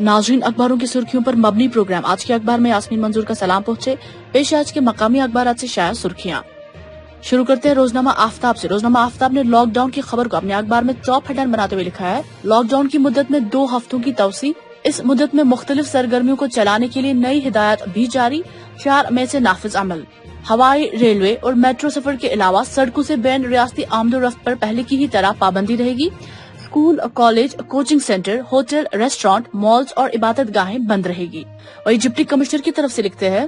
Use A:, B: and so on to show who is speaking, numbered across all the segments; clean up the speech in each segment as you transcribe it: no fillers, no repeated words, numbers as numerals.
A: नाज़रीन, अखबारों की सुर्खियों पर मबनी प्रोग्राम आज के अखबार में यास्मीन मंजूर का सलाम पहुंचे। पेश आज के मकामी अखबार से शाया सुर्खियां। शुरू करते हैं रोजनामा आफ्ताब से। रोजनामा आफ्ताब ने लॉकडाउन की खबर को अपने अखबार में टॉप हेडलाइन बनाते हुए लिखा है, लॉकडाउन की मुद्दत में 2 हफ्तों की तौसी। इस मुद्दत में मुख्तलिफ सरगर्मियों को चलाने के लिए नई हिदायत भी जारी। 4 मई से नाफिज अमल। हवाई, रेलवे और मेट्रो सफर के अलावा सड़कों से बैन रियासती आमदोरफ्त पर पहले की ही तरह पाबंदी रहेगी। School, college, coaching centre, hotel, restaurant, malls और इबादत गाहें बंद रहेगी। वही डिप्टी कमिश्नर की तरफ से लिखते हैं,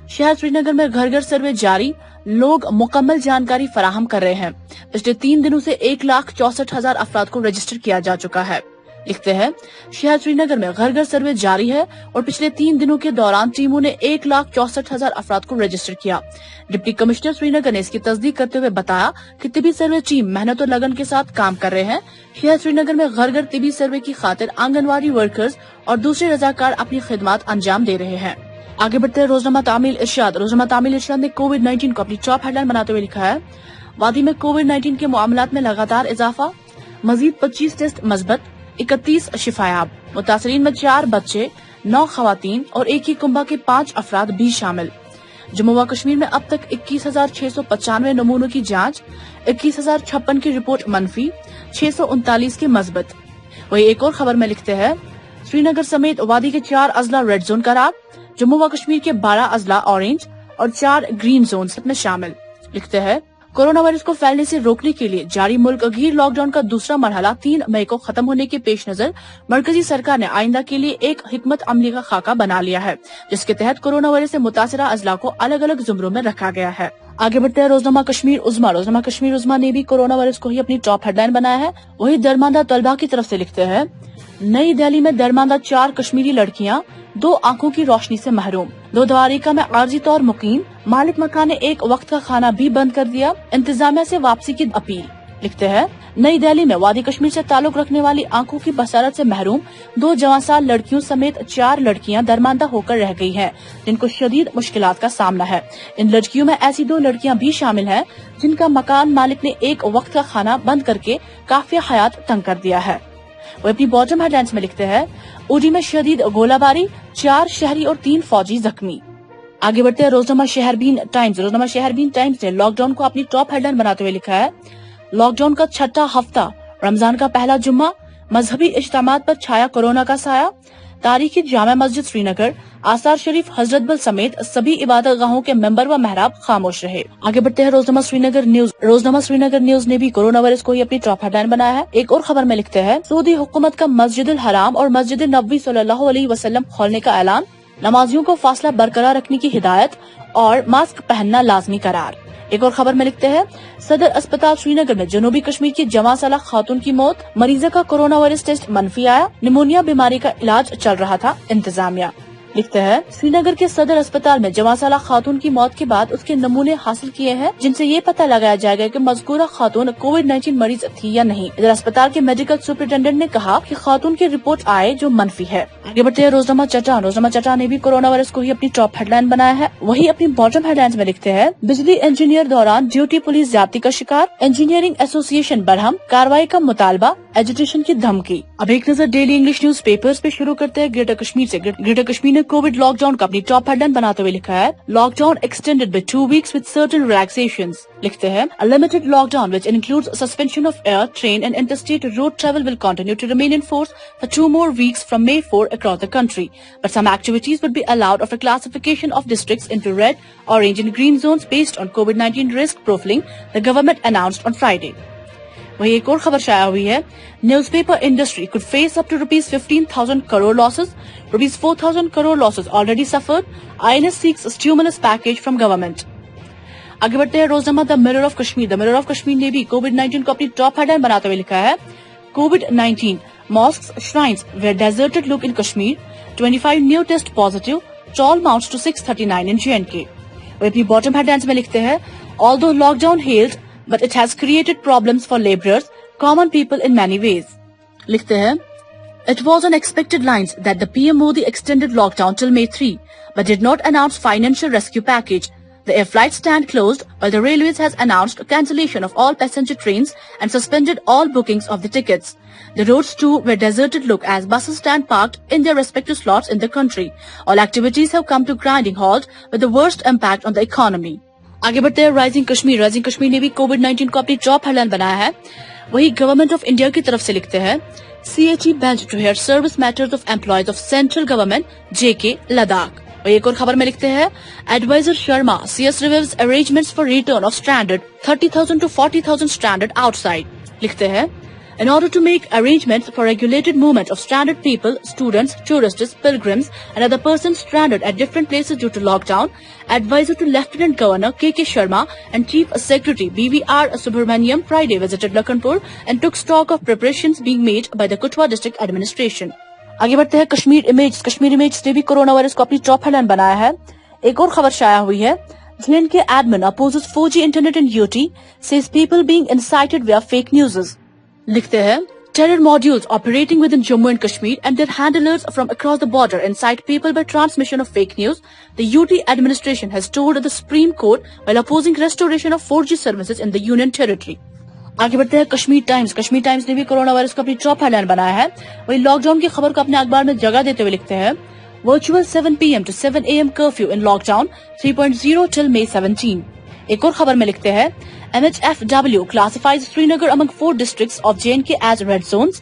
A: शहर श्रीनगर में घर घर सर्वे जारी, लोग मुकम्मल जानकारी फराहम कर रहे हैं। पिछले 3 दिनों से 1,64,000 अफराद को रजिस्टर किया जा चुका है। लिखते हैं, शहर श्रीनगर में घर घर सर्वे जारी है और पिछले 3 दिनों के दौरान टीमों ने 1,64,000 अफराद को रजिस्टर किया। डिप्टी कमिश्नर श्रीनगर ने इसकी तस्दीक करते हुए बताया कि तिबी सर्वे टीम मेहनत और लगन के साथ काम कर रहे हैं। शहर श्रीनगर में घर घर तिबी सर्वे की खातिर आंगनवाड़ी वर्कर्स और दूसरे रजाकार अपनी खिदमत अंजाम दे रहे हैं। आगे बढ़ते हैं रोजनामा तामील इरशाद। रोजनामा तामील इरशाद ने कोविड-19 को अपनी टॉप हेडलाइन बनाते हुए लिखा है, वादी में कोविड-19 के मामलात में लगातार इजाफा, मजीद 25 टेस्ट मस्बत, 31 शिफायाब। मुतासरीन में 4 बच्चे, 9 खवातीन और एक ही कुंबा के 5 अफराद भी शामिल। जम्मू व कश्मीर में अब तक 21,695 नमूनों की जांच, 21,056 की रिपोर्ट मनफी, 639 की मस्बत। वही एक और खबर में लिखते हैं, श्रीनगर समेत वादी के 4 अजला रेड जोन करार, जम्मू व कश्मीर के 12 अजला ऑरेंज और 4 ग्रीन जोन में शामिल। लिखते हैं, कोरोना वायरस को फैलने से रोकने के लिए जारी मुल्क गीर लॉकडाउन का दूसरा मरहला 3 मई को खत्म होने के पेश नजर मरकजी सरकार ने आइंदा के लिए एक हिकमत अमली का खाका बना लिया है, जिसके तहत कोरोना वायरस से मुतासरा अजला को अलग अलग जुमरों में रखा गया है। आगे बढ़ते हैं रोजनामा कश्मीर उज़्मा। रोजनामा कश्मीर उज़्मा ने भी कोरोना वायरस को ही अपनी टॉप हेडलाइन बनाया है। वही दरमांदा तलबा की तरफ से लिखते हैं, नई दिल्ली में दरमांदा 4 कश्मीरी लड़कियां 2 आंखों की रोशनी से महरूम। 2 द्वारिका में आर्जी तौर मुकीम, मालिक मकान ने एक वक्त का खाना भी बंद कर दिया, इंतजामिया से वापसी की अपील। लिखते हैं, नई दिल्ली में वादी कश्मीर से ताल्लुक रखने वाली आंखों की बसारत से महरूम 2 जवान लड़कियों समेत 4 लड़कियां दरमांदा होकर रह गई हैं, जिनको शदीद मुश्किलात का सामना है। इन लड़कियों में ऐसी 2 लड़कियां भी शामिल हैं जिनका मकान मालिक ने एक वक्त का खाना बंद करके काफी हयात तंग कर दिया है। वो अपनी बॉटम हेडलाइंस में लिखते हैं, उड़ी में शदीद गोलाबारी, 4 शहरी और 3 फौजी जख्मी। आगे बढ़ते हैं रोजनामा शहरबीन टाइम्स। रोजनामा शहरबीन टाइम्स ने लॉकडाउन को अपनी टॉप हेडलाइन बनाते हुए लिखा है, लॉकडाउन का 6ठा हफ्ता, रमजान का पहला जुम्मा, मजहबी इज्तिमात पर छाया कोरोना का साया। तारीखी जामा मस्जिद श्रीनगर, आसार शरीफ, हजरत बल समेत सभी इबादत गाहों के मेंबर व महराब खामोश रहे। आगे बढ़ते हैं रोजनामा श्रीनगर न्यूज। रोजनामा श्रीनगर न्यूज ने भी कोरोना वायरस को ही अपनी टॉप हेडलाइन बनाया है। एक और खबर में लिखते हैं, सऊदी हुकूमत का मस्जिद हराम और मस्जिद नबवी सल्लल्लाहु अलैहि वसल्लम खोलने का ऐलान, नमाजियों को फासला बरकरार रखने की हिदायत और मास्क पहनना लाजमी करार। एक और खबर में लिखते हैं, सदर अस्पताल श्रीनगर में जनूबी कश्मीर की जवां साला खातून की मौत, मरीजा का कोरोना वायरस टेस्ट मनफी आया, निमोनिया बीमारी का इलाज चल रहा था, इंतजामिया। लिखते हैं, श्रीनगर के सदर अस्पताल में जवां साला खातून की मौत के बाद उसके नमूने हासिल किए हैं, जिनसे ये पता लगाया जाएगा कि मज़कूरा खातून कोविड-19 मरीज थी या नहीं। इधर अस्पताल के मेडिकल सुपरिटेंडेंट ने कहा कि खातून की रिपोर्ट आए जो मनफी है। आगे बढ़ते हैं रोजनामा चट्टान। रोजनामा चट्टान ने भी कोरोना वायरस को ही अपनी टॉप हेडलाइन बनाया है। वही अपनी बॉटम हेडलाइंस में लिखते हैं, बिजली इंजीनियर दौरान ड्यूटी पुलिस ज्यादती का शिकार, इंजीनियरिंग एसोसिएशन बरहम, कार्रवाई का मुतालबा, एजुटेशन की धमकी। अब एक नजर डेली इंग्लिश न्यूज पेपर्स पे शुरू करते हैं ग्रेटर कश्मीर से। ग्रेटर कश्मीर ने कोविड लॉकडाउन का अपनी टॉप हेडलाइन बनाते हुए लिखा है, lockdown extended by 2 weeks with certain relaxations. लिखते हैं, a limited lockdown which includes suspension of air, train and interstate road travel will continue to remain in force for 2 more weeks from May 4 across the country. But some activities would be allowed after classification of districts into red, orange and green zones based on COVID-19 risk profiling, the government announced on Friday. वही एक और खबर शाया हुई है, newspaper industry could face up to rupees 15,000 crore losses, rupees 4,000 crore losses already suffered, INS seeks a stimulus package from government. आगे बढ़ते हैं रोजनामा the mirror of Kashmir. The mirror of Kashmir ने भी कोविड-19 को अपनी टॉप हेडलाइन बनाते हुए लिखा है, कोविड-19 mosques, shrines were deserted look in Kashmir, 25 new test positive, toll mounts to 639 in J&K. वो अपनी बॉटम हेडलाइंस में लिखते हैं, although lockdown hailed, but it has created problems for laborers, common people in many ways. लिखते हैं, it was on expected lines that the PM Modi extended lockdown till May 3, but did not announce financial rescue package. The air flights stand closed while the railways has announced cancellation of all passenger trains and suspended all bookings of the tickets. The roads too were deserted look as buses stand parked in their respective slots in the country. All activities have come to grinding halt with the worst impact on the economy. आगे बढ़ते हैं rising Kashmir ने भी कोविड-19 को अपनी top headline बनाया है. वही गवर्नमेंट ऑफ इंडिया की तरफ से लिखते हैं CHE bent to hear service matters of employees of central government JK Ladakh. और एक और खबर में लिखते हैं adviser Sharma CS reviews arrangements for return of stranded 30,000 to 40,000 stranded outside. लिखते हैं in order to make arrangements for regulated movement of stranded people, students, tourists, pilgrims and other persons stranded at different places due to lockdown, advisor to Lieutenant Governor KK Sharma and Chief Secretary BVR Subramaniam Friday visited Lakhanpur and took stock of preparations being made by the Kutwa district administration. आगे बढ़ते हैं Kashmir image ने भी corona virus को अपनी top headline बनाया है. एक और खबर शाया हुई है JNK admin opposes 4G internet in UT, says people being incited via fake news. लिखते हैं terror modules operating within Jammu and Kashmir and their handlers from across the border incite people by transmission of fake news. The UT administration has told the Supreme Court while opposing restoration of 4G services in the Union Territory. आगे बढ़ते हैं Kashmir times ने भी corona virus को अपनी top headline बनाया है. वही लॉकडाउन की खबर को अपने अखबार में जगह देते हुए लिखते हैं virtual 7 PM to 7 AM curfew in lockdown 3.0 till May 17. एक और खबर में लिखते हैं MHFW classifies Srinagar among 4 districts of JNK as red zones,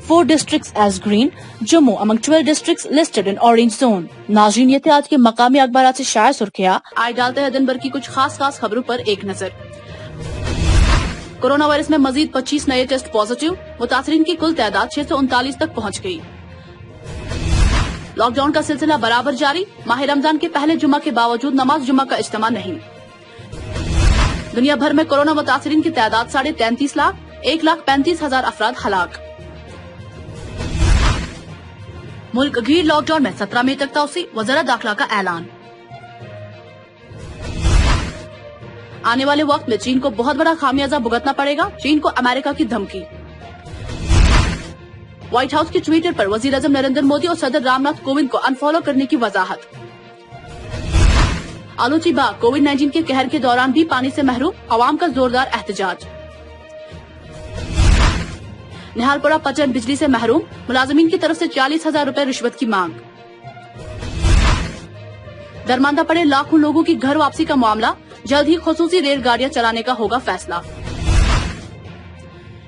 A: 4 districts as green, Jammu among 12 districts listed in orange zone. नाज़रीन, ये थे आज के मकामी अखबारात से शाया सुर्खियां. आए डालते हैं दिन भर की कुछ खास खबरों पर एक नजर. कोरोना वायरस में मजीद 25 नए टेस्ट पॉजिटिव, मुतासरीन की कुल तादाद 639 तक पहुंच गई. लॉकडाउन का सिलसिला बराबर जारी, माह रमजान के पहले जुमा के बावजूद नमाज जुमा का इज्तिमा नहीं. दुनिया भर में कोरोना मुतासरीन की तादाद 33.5 लाख, 1,35,000 अफराद हलाक. मुल्क गीर लॉकडाउन में 17 मई तक तौसी, वज़ारत दाखिला का ऐलान. आने वाले वक्त में चीन को बहुत बड़ा खामियाजा भुगतना पड़ेगा, चीन को अमेरिका की धमकी. व्हाइट हाउस के ट्विटर पर वजीर आजम नरेंद्र मोदी और सदर रामनाथ कोविंद को अनफॉलो करने की वजाहत. आलोची बाग कोविड-19 के कहर के दौरान भी पानी से महरूम, अवाम का जोरदार एहतजाज. निहालपुरा पचन बिजली से महरूम, मुलाजिमीन की तरफ से 40,000 रुपए रिश्वत की मांग. दरमांदा पड़े लाखों लोगों की घर वापसी का मामला, जल्द ही खुसूसी रेलगाड़ियां चलाने का होगा फैसला.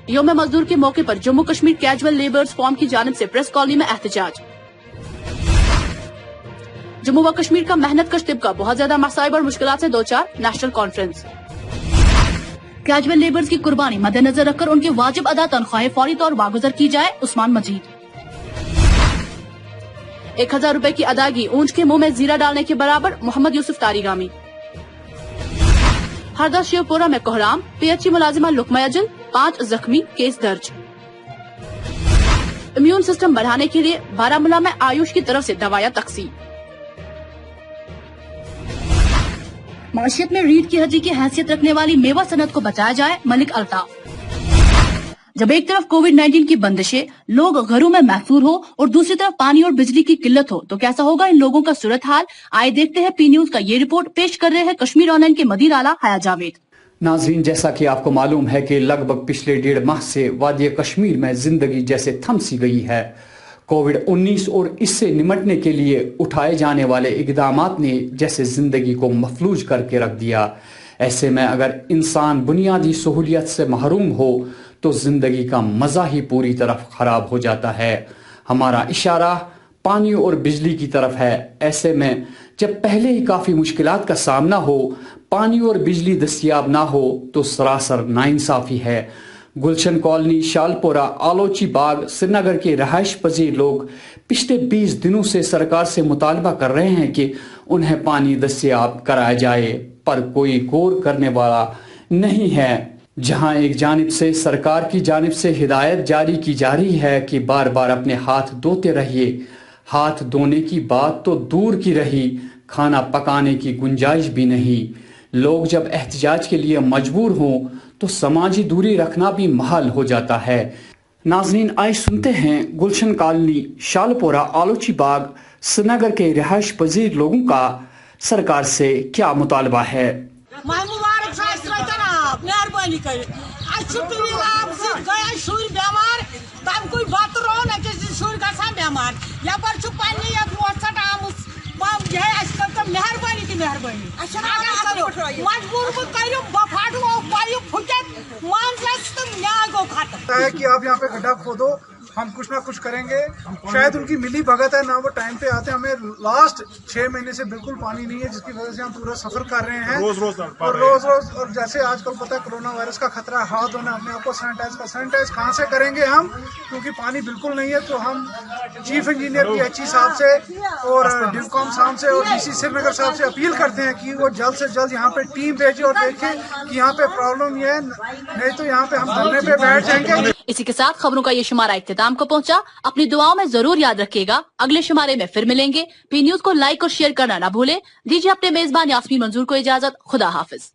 A: यौम मजदूर के मौके पर Jammu Kashmir casual labours form की जानिब से प्रेस कॉलोनी में एहतजाज. जम्मू व कश्मीर का मेहनत कश तिबका बहुत ज्यादा मसाइब और मुश्किलात से दो चार, नेशनल कॉन्फ्रेंस. कैजुअल लेबर्स की कुर्बानी मद्देनजर रखकर उनके वाजिब अदा तनख्वाहें फौरी तौर वागुजर की जाए, उस्मान मजीद. 1,000 रुपए की अदायगी ऊंट के मुंह में जीरा डालने के बराबर, मोहम्मद यूसुफ तारीगामी. हरदा शिवपुरा में कोहराम, PHC मुलाजिमा लुकमा अजल, 5 जख्मी, केस दर्ज. इम्यून सिस्टम बढ़ाने के लिए बारामूला में आयुष की तरफ से दवाइयां तकसीम. माशियत में रीढ़ की हड्डी की हैसियत रखने वाली मेवा सनत को बचाया जाए, मलिक अल्ताफ. जब एक तरफ कोविड-19 की बंदिशें, लोग घरों में महफूज हो और दूसरी तरफ पानी और बिजली की किल्लत हो, तो कैसा होगा इन लोगों का सूरत हाल. आए देखते हैं पी न्यूज का ये रिपोर्ट. पेश कर रहे हैं कश्मीर ऑनलाइन के मदीर आला हया जावेद.
B: नाजरीन, जैसा कि आपको मालूम है कि लगभग पिछले 1.5 माह से वादी कश्मीर में जिंदगी जैसे थम सी गई है. कोविड-19 और इससे निमटने के लिए उठाए जाने वाले इक़दामात ने जैसे जिंदगी को मफलूज करके रख दिया. ऐसे में अगर इंसान बुनियादी सहूलियत से महरूम हो तो जिंदगी का मजा ही पूरी तरफ खराब हो जाता है. हमारा इशारा पानी और बिजली की तरफ है. ऐसे में जब पहले ही काफी मुश्किलात का सामना हो, पानी और बिजली दस्तयाब ना हो तो सरासर नाइंसाफी है. गुलशन कॉलोनी, शालपोरा, आलोची बाग, श्रीनगर के रहायश पजीर लोग पिछले 20 दिनों से सरकार से मुतालबा कर रहे हैं कि उन्हें पानी दस्तयाब कराया जाए, पर कोई गौर करने वाला नहीं है. जहां एक जानिब से सरकार की जानिब से हिदायत जारी की जा रही है कि बार बार अपने हाथ धोते रहिए, हाथ धोने की बात तो दूर की रही, खाना पकाने की गुंजाइश भी नहीं. लोग जब एहतजाज के लिए मजबूर हों तो समाजी दूरी रखना भी महाल हो जाता है. नाजरीन, आइए सुनते हैं गुलशन कॉलोनी, शालपोरा, आलोची बाग, श्रीनगर के रिहायश पजीर लोगों का सरकार से क्या मुतालबा है।
C: मेहरबानी कर शुर बेमार तम कोई बत रो न शुर गसान बेमार यपर पे मोसट आमुत मेहरबानी मजबूर बह करू बह फटो पाइप फुटत मान तो न्याय गो खत्म
D: है कि आप यहाँ पे गड्ढा खोदो, हम कुछ ना कुछ करेंगे। शायद उनकी मिली भगत है ना, वो टाइम पे आते हैं। हमें लास्ट 6 महीने से बिल्कुल पानी नहीं है, जिसकी वजह से हम पूरा सफर कर रहे हैं रोज और जैसे आजकल पता है कोरोना वायरस का खतरा है, हाथ धोना, अपने आप को सैनिटाइज कहाँ से करेंगे हम, क्योंकि पानी बिल्कुल नहीं है। तो हम चीफ इंजीनियर की HE साहब से और डिवकॉम साहब से और DC श्रीनगर साहब से अपील करते हैं कि वो जल्द से जल्द यहाँ पे टीम भेजे और देखें कि यहाँ पे प्रॉब्लम ये है, नहीं तो यहाँ पे हम धरने पे बैठ जाएंगे।
A: इसी के साथ खबरों का ये शुमारा इख्तिताम को पहुंचा। अपनी दुआओं में जरूर याद रखिएगा। अगले शुमारे में फिर मिलेंगे। P न्यूज को लाइक और शेयर करना ना भूलें। दीजिए अपने मेजबान यास्मीन मंजूर को इजाजत। खुदा हाफिज।